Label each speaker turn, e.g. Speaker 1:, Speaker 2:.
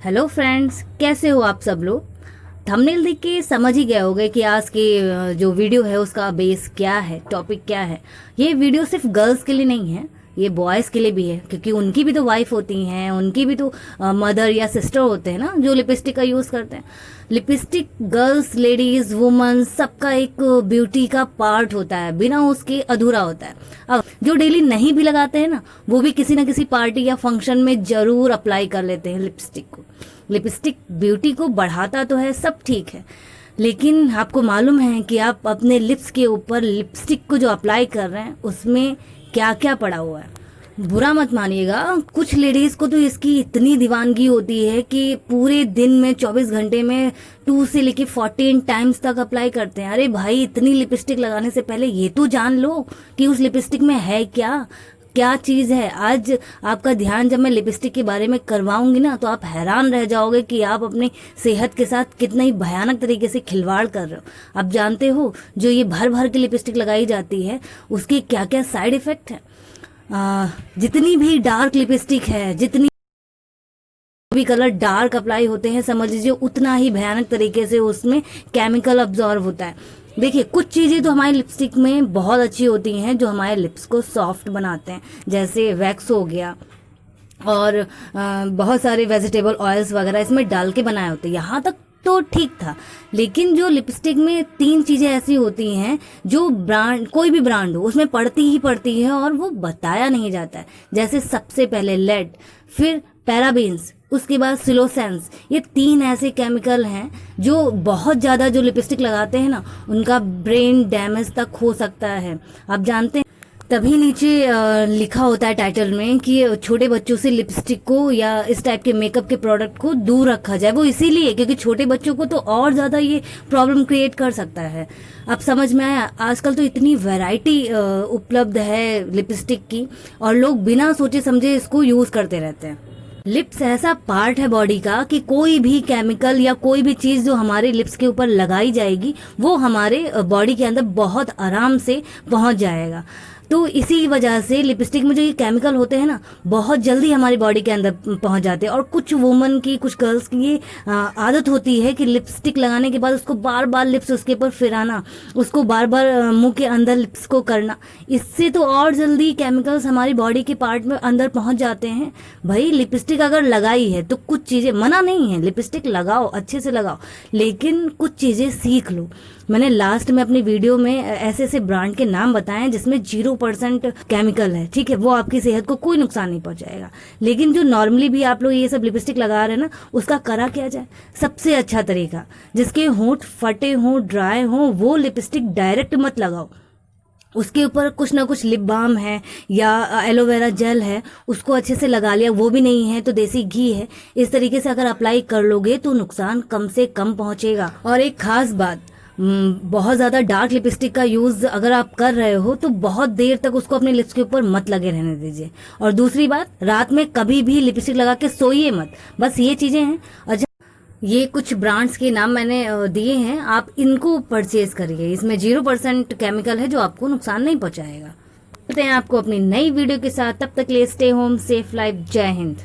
Speaker 1: Hello friends, कैसे हो आप सब लोग। थंबनेल देख के समझ ही गए होंगे कि आज की जो वीडियो है उसका बेस क्या है, टॉपिक क्या है। ये वीडियो सिर्फ गर्ल्स के लिए नहीं है, ये बॉयज़ के लिए भी है, क्योंकि उनकी भी तो वाइफ होती हैं, उनकी भी तो मदर या सिस्टर होते हैं ना जो लिपस्टिक का यूज़ करते हैं। लिपस्टिक गर्ल्स, लेडीज, वुमन सबका एक ब्यूटी का पार्ट होता है, बिना उसके अधूरा होता है। अब जो डेली नहीं भी लगाते हैं ना, वो भी किसी ना किसी पार्टी या फंक्शन में जरूर अप्लाई कर लेते हैं लिपस्टिक को। लिपस्टिक ब्यूटी को बढ़ाता तो है, सब ठीक है, लेकिन आपको मालूम है कि आप अपने लिप्स के ऊपर लिपस्टिक को जो अप्लाई कर रहे हैं उसमें क्या क्या पड़ा हुआ है। बुरा मत मानिएगा, कुछ लेडीज को तो इसकी इतनी दीवानगी होती है कि पूरे दिन में 24 घंटे में 2 से लेके 14 टाइम्स तक अप्लाई करते हैं। अरे भाई, इतनी लिपस्टिक लगाने से पहले ये तो जान लो कि उस लिपस्टिक में है क्या, क्या चीज़ है। आज आपका ध्यान जब मैं लिपस्टिक के बारे में करवाऊंगी ना, तो आप हैरान रह जाओगे कि आप अपनी सेहत के साथ कितना ही भयानक तरीके से खिलवाड़ कर रहे हो। आप जानते हो जो ये भर भर के लिपस्टिक लगाई जाती है उसके क्या क्या साइड इफेक्ट है। जितनी भी डार्क लिपस्टिक है, जितनी भी कलर डार्क अप्लाई होते हैं, समझ लीजिए उतना ही भयानक तरीके से उसमें केमिकल अब्जॉर्व होता है। देखिए, कुछ चीज़ें तो हमारी लिपस्टिक में बहुत अच्छी होती हैं जो हमारे लिप्स को सॉफ्ट बनाते हैं, जैसे वैक्स हो गया और बहुत सारे वेजिटेबल ऑयल्स वगैरह इसमें डाल के बनाए होते हैं, यहाँ तक तो ठीक था। लेकिन जो लिपस्टिक में 3 चीज़ें ऐसी होती हैं जो ब्रांड, कोई भी ब्रांड हो, उसमें पड़ती है और वो बताया नहीं जाता है। जैसे सबसे पहले लेड, फिर पैराबेन्स, उसके बाद सिलोसेंस। ये 3 ऐसे केमिकल हैं जो बहुत ज़्यादा जो लिपस्टिक लगाते हैं ना, उनका ब्रेन डैमेज तक हो सकता है। आप जानते हैं, तभी नीचे लिखा होता है टाइटल में कि छोटे बच्चों से लिपस्टिक को या इस टाइप के मेकअप के प्रोडक्ट को दूर रखा जाए। वो इसीलिए क्योंकि छोटे बच्चों को तो और ज़्यादा ये प्रॉब्लम क्रिएट कर सकता है। अब समझ में आया। आजकल तो इतनी वैरायटी उपलब्ध है लिपस्टिक की, और लोग बिना सोचे समझे इसको यूज़ करते रहते हैं। लिप्स ऐसा पार्ट है बॉडी का कि कोई भी केमिकल या कोई भी चीज़ जो हमारे लिप्स के ऊपर लगाई जाएगी वो हमारे बॉडी के अंदर बहुत आराम से पहुंच जाएगा। तो इसी वजह से लिपस्टिक में जो ये केमिकल होते हैं ना, बहुत जल्दी हमारी बॉडी के अंदर पहुंच जाते हैं। और कुछ वुमन की, कुछ गर्ल्स की ये आदत होती है कि लिपस्टिक लगाने के बाद उसको बार बार लिप्स उसके ऊपर फिराना, उसको बार बार मुंह के अंदर लिप्स को करना। इससे तो और जल्दी केमिकल्स हमारी बॉडी के पार्ट में अंदर पहुंच जाते हैं। भाई, लिपस्टिक अगर लगाई है तो कुछ चीज़ें, मना नहीं है, लिपस्टिक लगाओ, अच्छे से लगाओ, लेकिन कुछ चीज़ें सीख लो। मैंने लास्ट में अपनी वीडियो में ऐसे ऐसे ब्रांड के नाम बताए हैं जिसमें 0% केमिकल है, ठीक है, वो आपकी सेहत को कोई नुकसान नहीं पहुंचाएगा। लेकिन जो नॉर्मली भी आप लोग ये सब लिपस्टिक लगा रहे हैं ना, उसका करा क्या जाए। सबसे अच्छा तरीका, जिसके होंठ फटे हों, ड्राई हों, वो लिपस्टिक डायरेक्ट मत लगाओ। उसके ऊपर कुछ ना कुछ लिप बाम है या एलोवेरा जेल है, उसको अच्छे से लगा लिया। वो भी नहीं है तो देसी घी है। इस तरीके से अगर अप्लाई कर लोगे तो नुकसान कम से कम पहुंचेगा। और एक खास बात, बहुत ज़्यादा डार्क लिपस्टिक का यूज़ अगर आप कर रहे हो तो बहुत देर तक उसको अपने लिप्स के ऊपर मत लगे रहने दीजिए। और दूसरी बात, रात में कभी भी लिपस्टिक लगा के सोइए मत। बस ये चीज़ें हैं। अच्छा, ये कुछ ब्रांड्स के नाम मैंने दिए हैं, आप इनको परचेज करिए। इसमें 0% केमिकल है जो आपको नुकसान नहीं पहुंचाएगा। मिलते हैं आपको अपनी नई वीडियो के साथ, तब तक के लिए स्टे होम, सेफ लाइफ। जय हिंद।